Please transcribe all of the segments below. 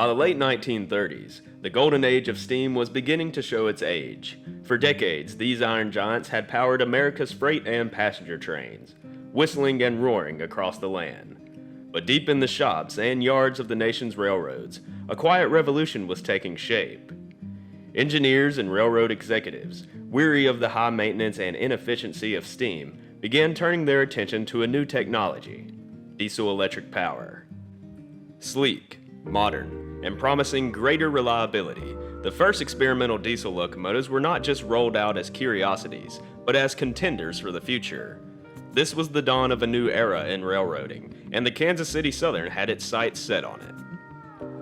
By the late 1930s, the golden age of steam was beginning to show its age. For decades, these iron giants had powered America's freight and passenger trains, whistling and roaring across the land. But deep in the shops and yards of the nation's railroads, a quiet revolution was taking shape. Engineers and railroad executives, weary of the high maintenance and inefficiency of steam, began turning their attention to a new technology: diesel-electric power. Sleek, modern, and promising greater reliability, the first experimental diesel locomotives were not just rolled out as curiosities, but as contenders for the future. This was the dawn of a new era in railroading, and the Kansas City Southern had its sights set on it.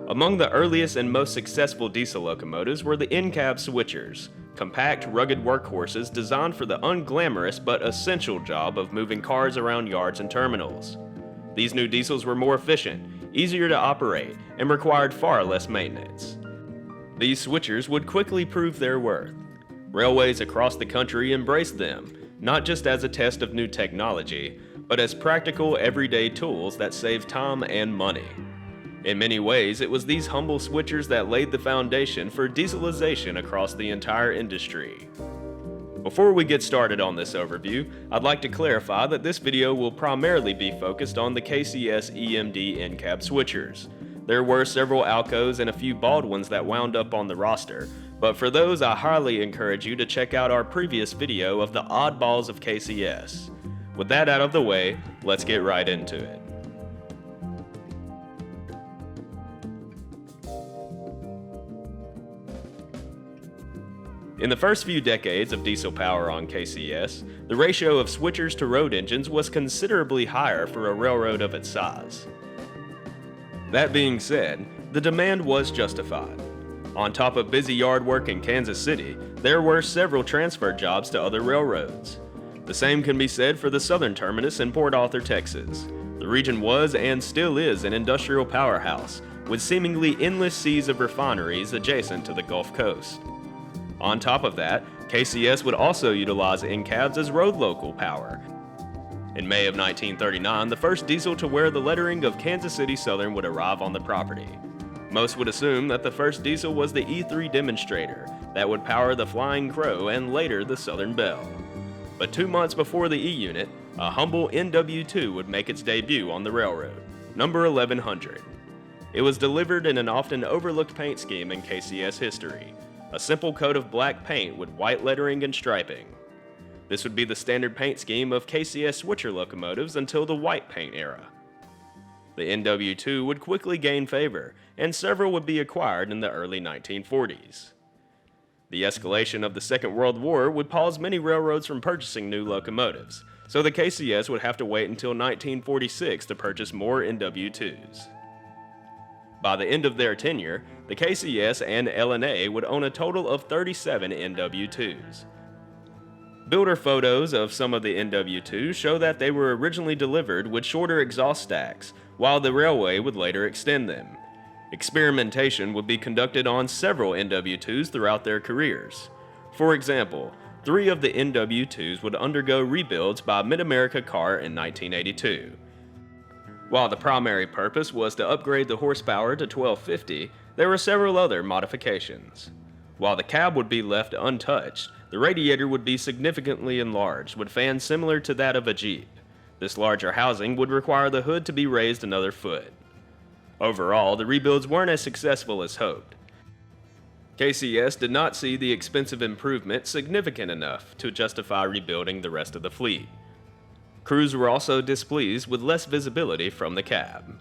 Among the earliest and most successful diesel locomotives were the in-cab switchers, compact, rugged workhorses designed for the unglamorous but essential job of moving cars around yards and terminals. These new diesels were more efficient, easier to operate, and required far less maintenance. These switchers would quickly prove their worth. Railways across the country embraced them, not just as a test of new technology, but as practical everyday tools that saved time and money. In many ways, it was these humble switchers that laid the foundation for dieselization across the entire industry. Before we get started on this overview, I'd like to clarify that this video will primarily be focused on the KCS EMD in-cab switchers. There were several Alcos and a few Baldwins that wound up on the roster, but for those I highly encourage you to check out our previous video of the oddballs of KCS. With that out of the way, let's get right into it. In the first few decades of diesel power on KCS, the ratio of switchers to road engines was considerably higher for a railroad of its size. That being said, the demand was justified. On top of busy yard work in Kansas City, there were several transfer jobs to other railroads. The same can be said for the southern terminus in Port Arthur, Texas. The region was and still is an industrial powerhouse, with seemingly endless seas of refineries adjacent to the Gulf Coast. On top of that, KCS would also utilize in-cabs as road local power. In May of 1939, the first diesel to wear the lettering of Kansas City Southern would arrive on the property. Most would assume that the first diesel was the E3 demonstrator that would power the Flying Crow and later the Southern Belle. But 2 months before the E-Unit, a humble NW2 would make its debut on the railroad, number 1100. It was delivered in an often overlooked paint scheme in KCS history, a simple coat of black paint with white lettering and striping. This would be the standard paint scheme of KCS switcher locomotives until the white paint era. The NW2 would quickly gain favor, and several would be acquired in the early 1940s. The escalation of the Second World War would pause many railroads from purchasing new locomotives, so the KCS would have to wait until 1946 to purchase more NW2s. By the end of their tenure, the KCS and L&A would own a total of 37 NW2s. Builder photos of some of the NW2s show that they were originally delivered with shorter exhaust stacks, while the railway would later extend them. Experimentation would be conducted on several NW2s throughout their careers. For example, 3 of the NW2s would undergo rebuilds by Mid-America Car in 1982. While the primary purpose was to upgrade the horsepower to 1250, there were several other modifications. While the cab would be left untouched, the radiator would be significantly enlarged with fans similar to that of a Jeep. This larger housing would require the hood to be raised another foot. Overall, the rebuilds weren't as successful as hoped. KCS did not see the expensive improvement significant enough to justify rebuilding the rest of the fleet. Crews were also displeased with less visibility from the cab.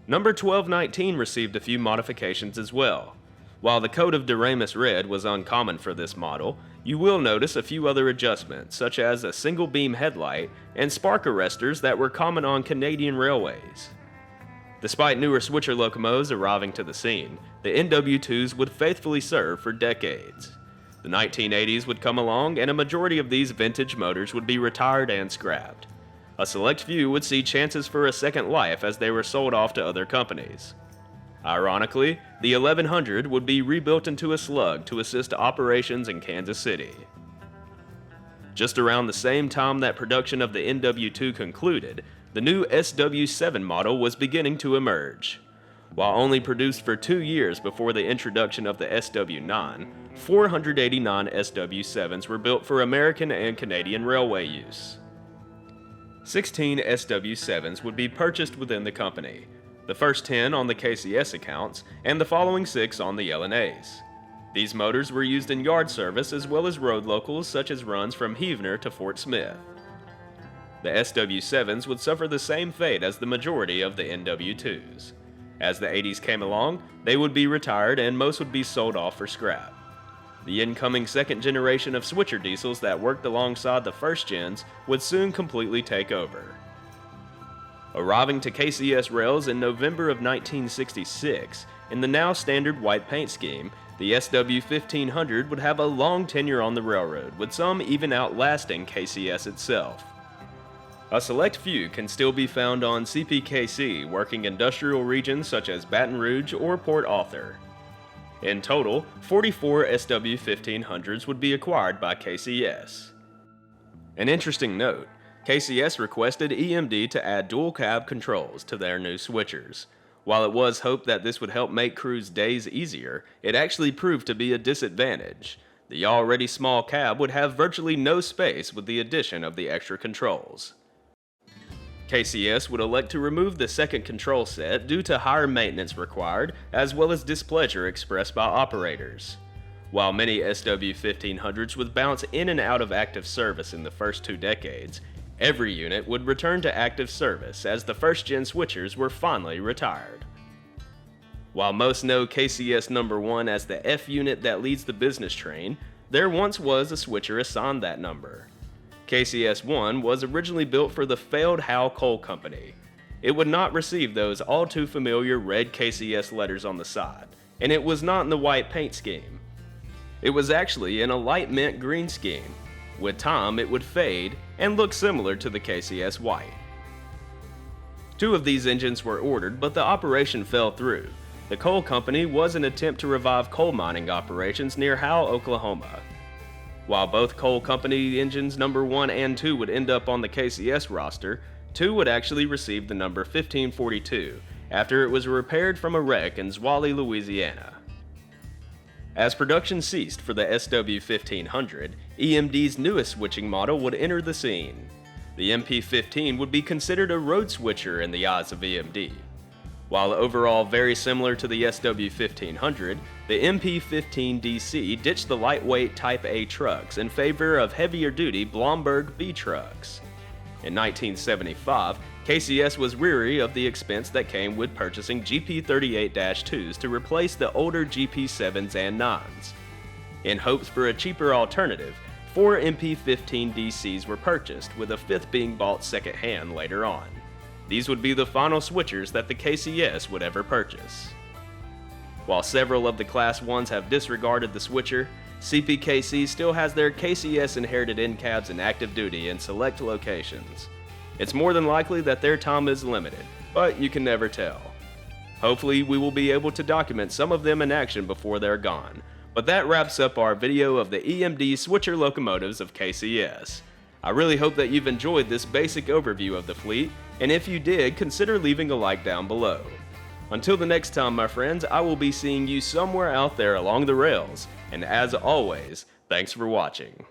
Number 1219 received a few modifications as well. While the coat of Deramus red was uncommon for this model, you will notice a few other adjustments, such as a single beam headlight and spark arresters that were common on Canadian railways. Despite newer switcher locomotives arriving to the scene, the NW2s would faithfully serve for decades. The 1980s would come along, and a majority of these vintage motors would be retired and scrapped. A select few would see chances for a second life as they were sold off to other companies. Ironically, the 1100 would be rebuilt into a slug to assist operations in Kansas City. Just around the same time that production of the NW2 concluded, the new SW7 model was beginning to emerge. While only produced for 2 years before the introduction of the SW9, 489 SW7s were built for American and Canadian railway use. 16 SW7s would be purchased within the company, the first 10 on the KCS accounts, and the following 6 on the L&As. These motors were used in yard service as well as road locals such as runs from Heavener to Fort Smith. The SW7s would suffer the same fate as the majority of the NW2s. As the 80s came along, they would be retired and most would be sold off for scrap. The incoming second generation of switcher diesels that worked alongside the first gens would soon completely take over. Arriving to KCS rails in November of 1966, in the now standard white paint scheme, the SW1500 would have a long tenure on the railroad, with some even outlasting KCS itself. A select few can still be found on CPKC working industrial regions such as Baton Rouge or Port Arthur. In total, 44 SW1500s would be acquired by KCS. An interesting note, KCS requested EMD to add dual cab controls to their new switchers. While it was hoped that this would help make crews' days easier, it actually proved to be a disadvantage. The already small cab would have virtually no space with the addition of the extra controls. KCS would elect to remove the second control set due to higher maintenance required, as well as displeasure expressed by operators. While many SW1500s would bounce in and out of active service in the first 2 decades, every unit would return to active service as the first-gen switchers were finally retired. While most know KCS number 1 as the F unit that leads the business train, there once was a switcher assigned that number. KCS-1 was originally built for the failed Howe Coal Company. It would not receive those all too familiar red KCS letters on the side, and it was not in the white paint scheme. It was actually in a light mint green scheme. With time, it would fade and look similar to the KCS white. 2 of these engines were ordered, but the operation fell through. The coal company was an attempt to revive coal mining operations near Howe, Oklahoma. While both coal company engines number 1 and 2 would end up on the KCS roster, 2 would actually receive the number 1542 after it was repaired from a wreck in Zwolle, Louisiana. As production ceased for the SW1500, EMD's newest switching model would enter the scene. The MP15 would be considered a road switcher in the eyes of EMD. While overall very similar to the SW1500, the MP15DC ditched the lightweight Type A trucks in favor of heavier-duty Blomberg B trucks. In 1975, KCS was weary of the expense that came with purchasing GP38-2s to replace the older GP7s and 9s. In hopes for a cheaper alternative, 4 MP15DCs were purchased, with a 5th being bought second-hand later on. These would be the final switchers that the KCS would ever purchase. While several of the Class 1s have disregarded the switcher, CPKC still has their KCS inherited end cabs in active duty in select locations. It's more than likely that their time is limited, but you can never tell. Hopefully we will be able to document some of them in action before they're gone. But that wraps up our video of the EMD switcher locomotives of KCS. I really hope that you've enjoyed this basic overview of the fleet, and if you did, consider leaving a like down below. Until the next time, my friends, I will be seeing you somewhere out there along the rails, and as always, thanks for watching.